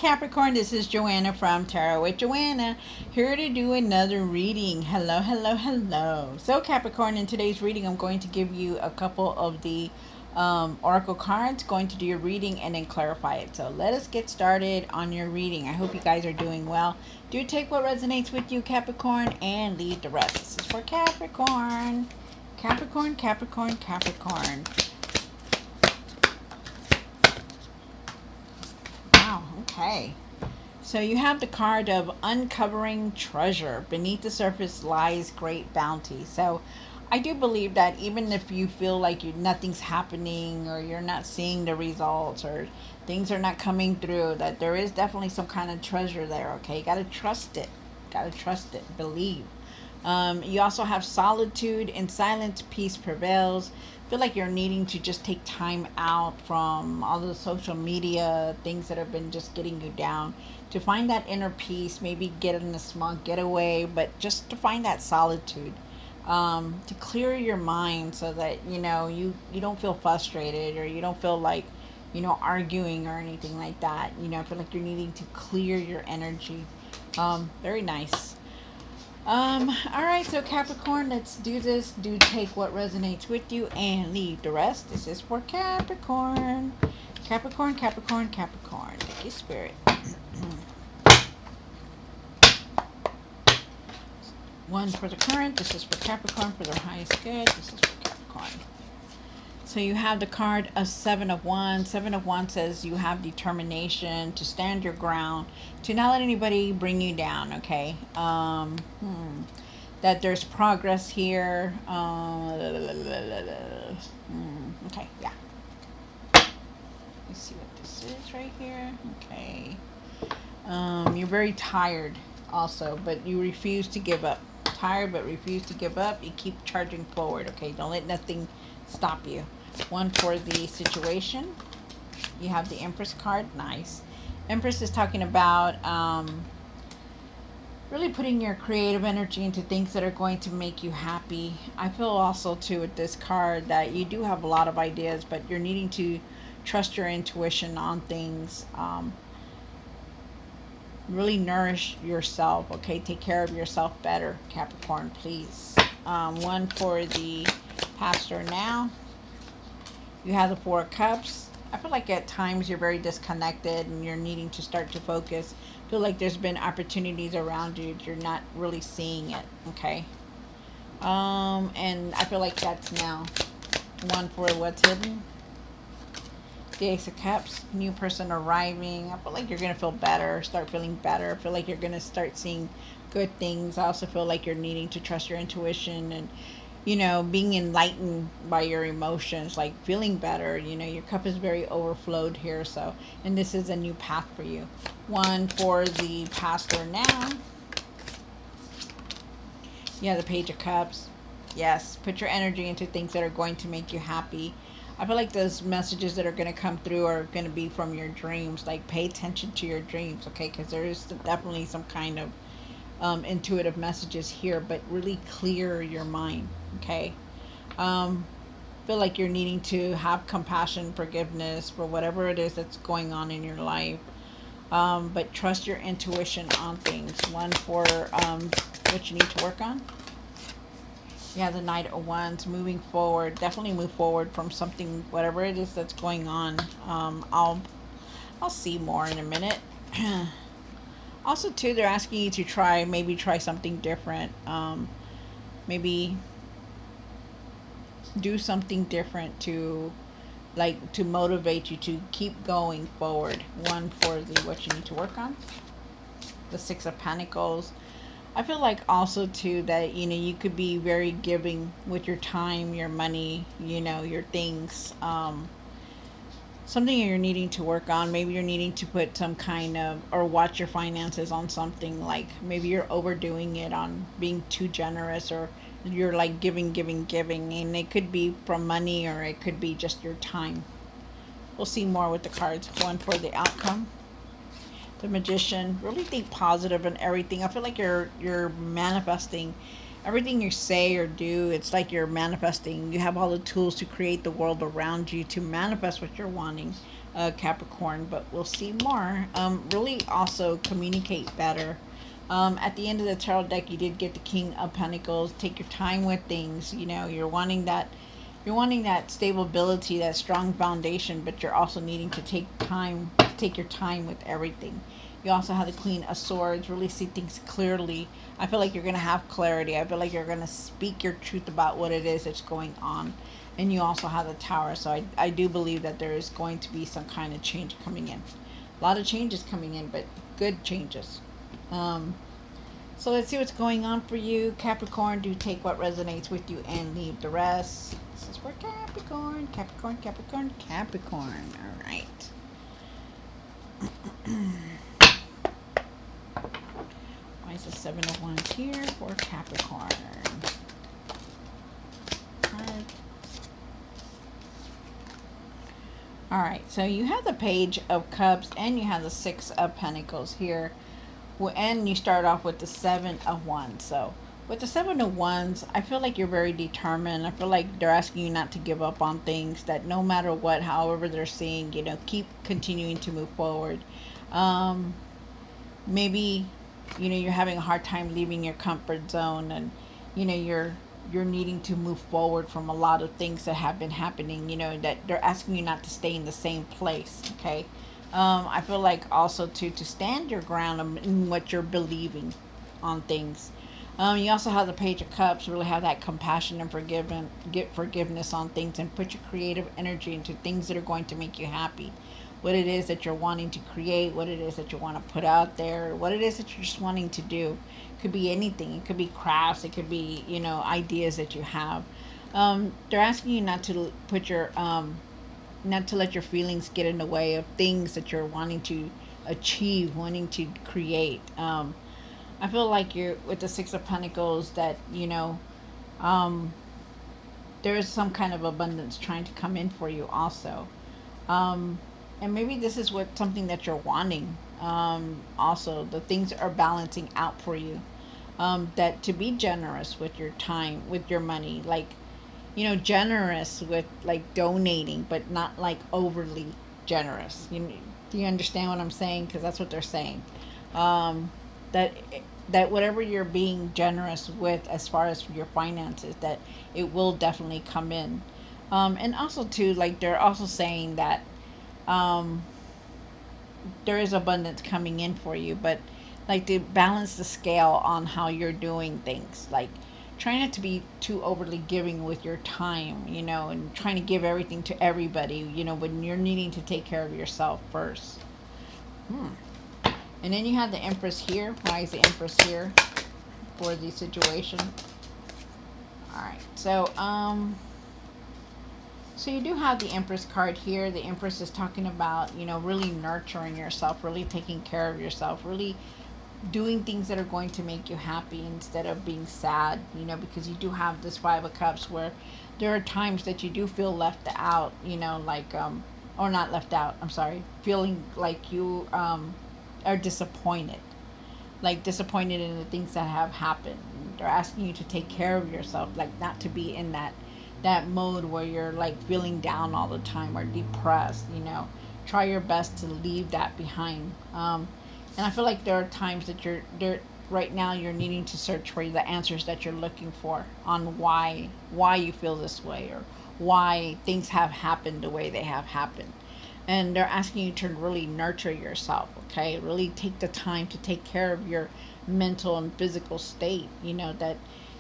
Capricorn, this is Joanna from Tarot with Joanna, here to do another reading. Hello, hello, hello. So Capricorn, in today's reading, I'm going to give you a couple of the oracle cards, going to do your reading and then clarify it. So let us get started on your reading. I hope you guys are doing well. Do take what resonates with you, Capricorn, and leave the rest. This is for Capricorn. Capricorn, Capricorn, Capricorn. Wow, okay. So you have the card of uncovering treasure. Beneath the surface lies great bounty. So I do believe that even if you feel like nothing's happening, or you're not seeing the results, or things are not coming through, that there is definitely some kind of treasure there, okay? You got to trust it. Got to trust it. Believe. You also have solitude. In silence, peace prevails. Feel like you're needing to just take time out from all the social media things that have been just getting you down, to find that inner peace. Maybe get in a small getaway, but just to find that solitude, to clear your mind, so that you don't feel frustrated, or you don't feel like arguing or anything like that. I feel like you're needing to clear your energy. Very nice. All right, so Capricorn, let's do this. Do take what resonates with you and leave the rest. This is for Capricorn. Capricorn, Capricorn, Capricorn. Thank you, Spirit. One for the current. This is for Capricorn for their highest good. This is for Capricorn. So you have the card of Seven of Wands. Seven of Wands says you have determination to stand your ground, to not let anybody bring you down, okay? That there's progress here. Okay, yeah. Let's see what this is right here. Okay. You're very tired also, but you refuse to give up. Tired, but refuse to give up. You keep charging forward, okay? Don't let nothing stop you. One for the situation. You have the Empress card. Nice. Empress is talking about really putting your creative energy into things that are going to make you happy. I feel also too with this card that you do have a lot of ideas, but you're needing to trust your intuition on things. Really nourish yourself, okay? Take care of yourself better, Capricorn, please. One for the pastor now. You have the Four of Cups. I feel like at times you're very disconnected and you're needing to start to focus. I feel like there's been opportunities around you. You're not really seeing it, okay? And I feel like that's now. One for what's hidden. The Ace of Cups. New person arriving. I feel like you're going to feel better. Start feeling better. I feel like you're going to start seeing good things. I also feel like you're needing to trust your intuition and being enlightened by your emotions, like feeling better. Your cup is very overflowed here. So, and this is a new path for you. One for the pastor now. Yeah, the Page of Cups. Yes, put your energy into things that are going to make you happy. I feel like those messages that are going to come through are going to be from your dreams. Like, pay attention to your dreams, okay? Because there is definitely some kind of intuitive messages here, but really clear your mind, okay? Feel like you're needing to have compassion, forgiveness for whatever it is that's going on in your life, but trust your intuition on things. One for what you need to work on. Yeah, the Knight of Wands. Moving forward, definitely move forward from something, whatever it is that's going on. I'll see more in a minute. Also, too, they're asking you to maybe try something different. Maybe do something different to motivate you to keep going forward. One for the what you need to work on. The Six of Pentacles. I feel like also, too, that, you could be very giving with your time, your money, your things. Something you're needing to work on. Maybe you're needing to put some kind of, or watch your finances on something. Like maybe you're overdoing it on being too generous, or you're like giving. And it could be from money, or it could be just your time. We'll see more with the cards. One for the outcome. The Magician. Really think positive in everything. I feel like you're manifesting everything you say or do. It's like you're manifesting. You have all the tools to create the world around you to manifest what you're wanting. Capricorn, but we'll see more. Really also communicate better. At the end of the tarot deck, you did get the King of Pentacles. Take your time with things. You know, you're wanting that stability, that strong foundation, but you're also needing to take your time with everything. You also have the Queen of Swords, really see things clearly. I feel like you're going to have clarity. I feel like you're going to speak your truth about what it is that's going on. And you also have the Tower. So I do believe that there is going to be some kind of change coming in. A lot of changes coming in, but good changes. Um, so let's see what's going on for you. Capricorn, do take what resonates with you and leave the rest. This is for Capricorn, Capricorn, Capricorn, Capricorn. All right. Why is the Seven of Wands here for Capricorn? All right, so you have the Page of Cups and you have the Six of Pentacles here. And you start off with the Seven of Wands. So with the Seven of Wands, I feel like you're very determined. I feel like they're asking you not to give up on things, that no matter what, however they're seeing, you know, keep continuing to move forward. Maybe, you know, you're having a hard time leaving your comfort zone, and, you know, you're needing to move forward from a lot of things that have been happening, you know, that they're asking you not to stay in the same place, okay? I feel like also to stand your ground in what you're believing on things. You also have the Page of Cups, really have that compassion and get forgiveness on things, and put your creative energy into things that are going to make you happy. What it is that you're wanting to create, what it is that you want to put out there, what it is that you're just wanting to do. It could be anything. It could be crafts. It could be, you know, ideas that you have. They're asking you not to put your not to let your feelings get in the way of things that you're wanting to achieve, wanting to create. I feel like you're with the Six of Pentacles that, you know, um, there is some kind of abundance trying to come in for you also. Um, and maybe this is what something that you're wanting. Also, the things are balancing out for you. That to be generous with your time, with your money, like, you know, generous with like donating, but not like overly generous. Do you understand what I'm saying? Because that's what they're saying. Um, that that whatever you're being generous with as far as your finances, that it will definitely come in. And also too, like they're also saying that um, there is abundance coming in for you, but like to balance the scale on how you're doing things, like try not to be too overly giving with your time, you know, and trying to give everything to everybody, you know, when you're needing to take care of yourself first. Hmm. And then you have the Empress here. Why is the Empress here for the situation? All right. So you do have the Empress card here. The Empress is talking about, you know, really nurturing yourself, really taking care of yourself, really doing things that are going to make you happy instead of being sad, you know, because you do have this Five of Cups where there are times that you do feel left out, you know, like, or not left out, I'm sorry, feeling like you are disappointed, like disappointed in the things that have happened. They're asking you to take care of yourself, like not to be in that mode where you're like feeling down all the time or depressed, you know. Try your best to leave that behind. And I feel like there are times that you're there right now you're needing to search for the answers that you're looking for on why you feel this way, or why things have happened the way they have happened. And they're asking you to really nurture yourself, okay? Really take the time to take care of your mental and physical state, you know, that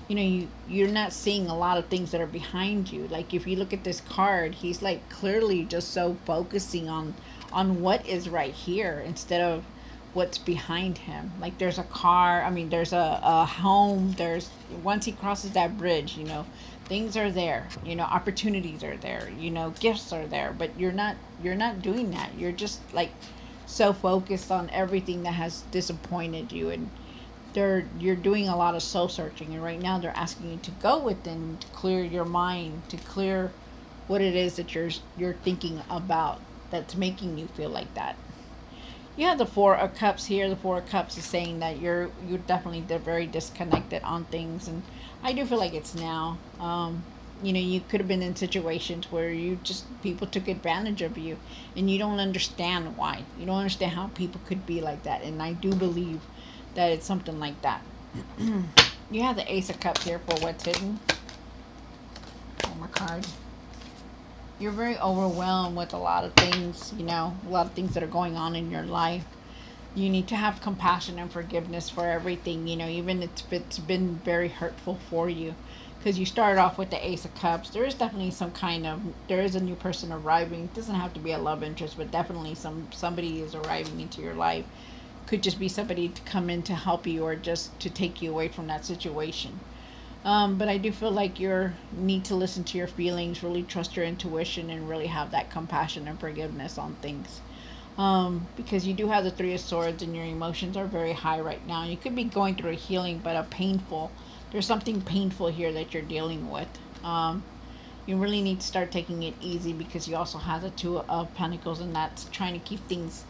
you know you're not seeing a lot of things that are behind you. Like if you look at this card, he's like clearly just so focusing on what is right here instead of what's behind him. Like there's a car, I mean there's a home, there's once he crosses that bridge, you know, things are there, you know, opportunities are there, you know, gifts are there, but you're not doing that. You're just like so focused on everything that has disappointed you, and you're doing a lot of soul searching, and right now they're asking you to go within, to clear your mind, to clear what it is that you're thinking about that's making you feel like that. You have the Four of Cups here. The Four of Cups is saying that you're definitely very disconnected on things, and I do feel like it's now. you could have been in situations where you just people took advantage of you, and you don't understand why. You don't understand how people could be like that, and I do believe that it's something like that. You have the Ace of Cups here for what's hidden. One more card. You're very overwhelmed with a lot of things, a lot of things that are going on in your life. You need to have compassion and forgiveness for everything, even if it's been very hurtful for you. Because you started off with the Ace of Cups. There is definitely there is a new person arriving. It doesn't have to be a love interest, but definitely somebody is arriving into your life. Could just be somebody to come in to help you or just to take you away from that situation. But I do feel like you need to listen to your feelings, really trust your intuition, and really have that compassion and forgiveness on things. Because you do have the Three of Swords and your emotions are very high right now. You could be going through a healing, but there's something painful here that you're dealing with. You really need to start taking it easy because you also have the Two of Pentacles, and that's trying to keep things,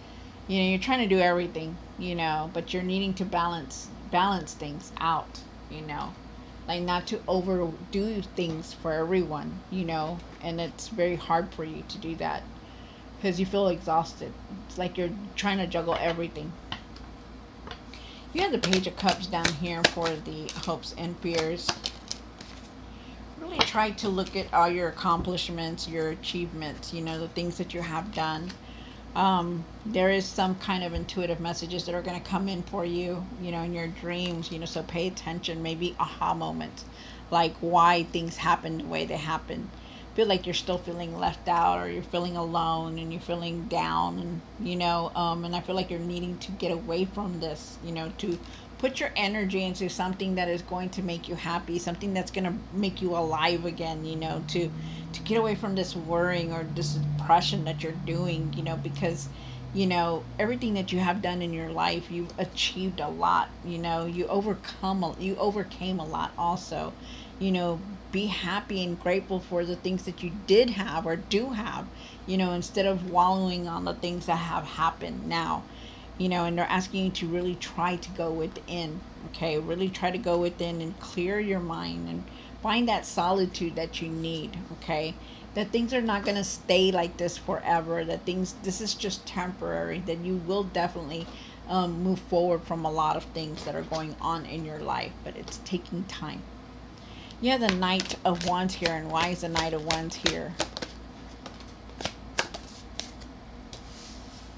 you're trying to do everything, but you're needing to balance things out, like not to overdo things for everyone, and it's very hard for you to do that because you feel exhausted. It's like you're trying to juggle everything. You have the Page of Cups down here for the hopes and fears. Really try to look at all your accomplishments, your achievements, the things that you have done. There is some kind of intuitive messages that are going to come in for you, in your dreams, so pay attention, maybe aha moments, like why things happen the way they happen. Feel like you're still feeling left out, or you're feeling alone and you're feeling down, and I feel like you're needing to get away from this, to put your energy into something that is going to make you happy, something that's going to make you alive again, to get away from this worrying or this depression that you're doing, because everything that you have done in your life, you've achieved a lot, you overcame a lot also. Be happy and grateful for the things that you did have or do have, instead of wallowing on the things that have happened now. And they're asking you to really try to go within, okay? Really try to go within and clear your mind and find that solitude that you need, okay? That things are not going to stay like this forever, this is just temporary, that you will definitely move forward from a lot of things that are going on in your life, but it's taking time. You have the Knight of Wands here, and why is the Knight of Wands here?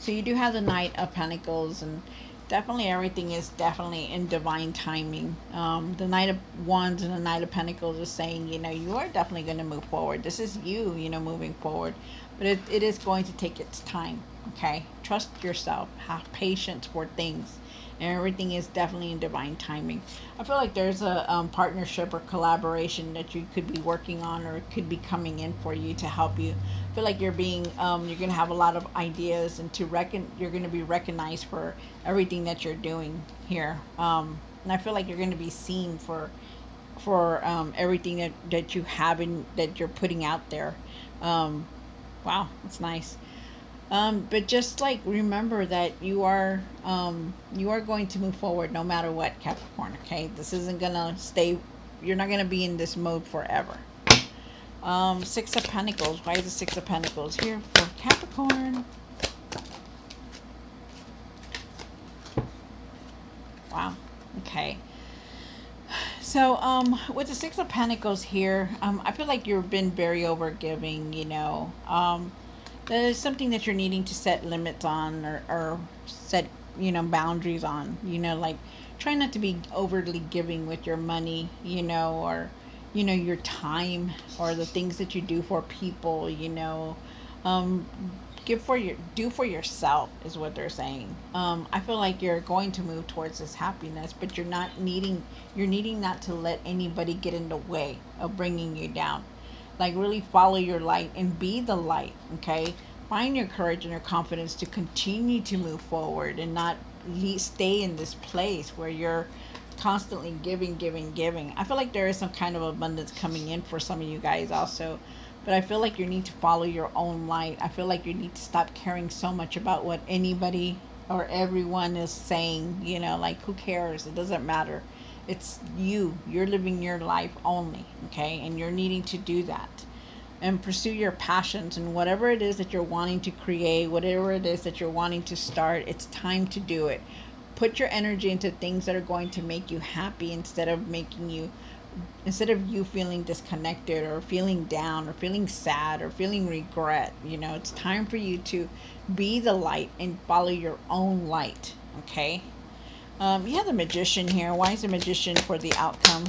So you do have the Knight of Pentacles, and definitely everything is definitely in divine timing. The Knight of Wands and the Knight of Pentacles is saying, you are definitely going to move forward. This is you, moving forward. But it is going to take its time, okay? Trust yourself. Have patience for things. And everything is definitely in divine timing. I feel like there's a partnership or collaboration that you could be working on, or it could be coming in for you to help you. I feel like you're going to have a lot of ideas, and you're going to be recognized for everything that you're doing here. And I feel like you're going to be seen for everything that you have and that you're putting out there. Wow, that's nice. But just like remember that you are going to move forward no matter what, Capricorn. Okay, this isn't gonna stay. You're not gonna be in this mode forever. Six of Pentacles. Why is the Six of Pentacles here for Capricorn? Wow. Okay. So, with the Six of Pentacles here, I feel like you've been very overgiving. There's something that you're needing to set limits on, or set, boundaries on, like try not to be overly giving with your money, or, your time, or the things that you do for people, do for yourself is what they're saying. I feel like you're going to move towards this happiness, but you're needing not to let anybody get in the way of bringing you down. Like really follow your light and be the light, okay? Find your courage and your confidence to continue to move forward and not stay in this place where you're constantly giving, giving, giving. I feel like there is some kind of abundance coming in for some of you guys also. But I feel like you need to follow your own light. I feel like you need to stop caring so much about what anybody or everyone is saying, like who cares? It doesn't matter. It's you. You're living your life only, okay? And you're needing to do that and pursue your passions and whatever it is that you're wanting to create, whatever it is that you're wanting to start. It's time to do it. Put your energy into things that are going to make you happy instead of you feeling disconnected or feeling down or feeling sad or feeling regret. It's time for you to be the light and follow your own light. Okay. You have the magician here. Why is the magician for the outcome?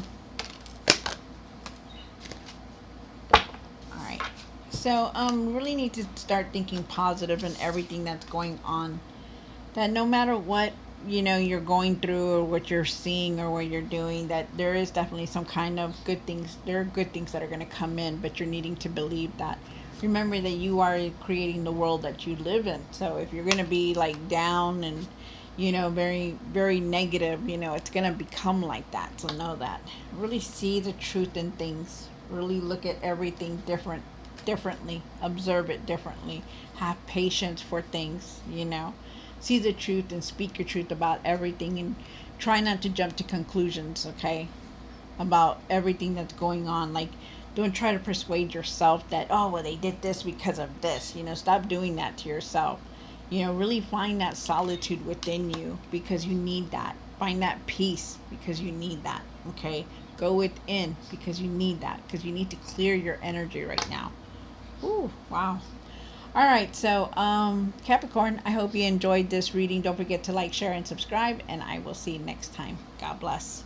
All right. So, really need to start thinking positive in everything that's going on. That no matter what, you're going through or what you're seeing or what you're doing, that there is definitely some kind of good things. There are good things that are going to come in, but you're needing to believe that. Remember that you are creating the world that you live in. So if you're going to be like down and very, very negative, it's going to become like that. So know that. Really see the truth in things. Really look at everything differently. Observe it differently. Have patience for things. See the truth and speak your truth about everything, and try not to jump to conclusions, okay? About everything that's going on. Like, don't try to persuade yourself that, oh, well, they did this because of this. Stop doing that to yourself. Really find that solitude within you because you need that. Find that peace because you need that, okay? Go within because you need that, because you need to clear your energy right now. Ooh, wow. All right, so Capricorn, I hope you enjoyed this reading. Don't forget to like, share, and subscribe, and I will see you next time. God bless.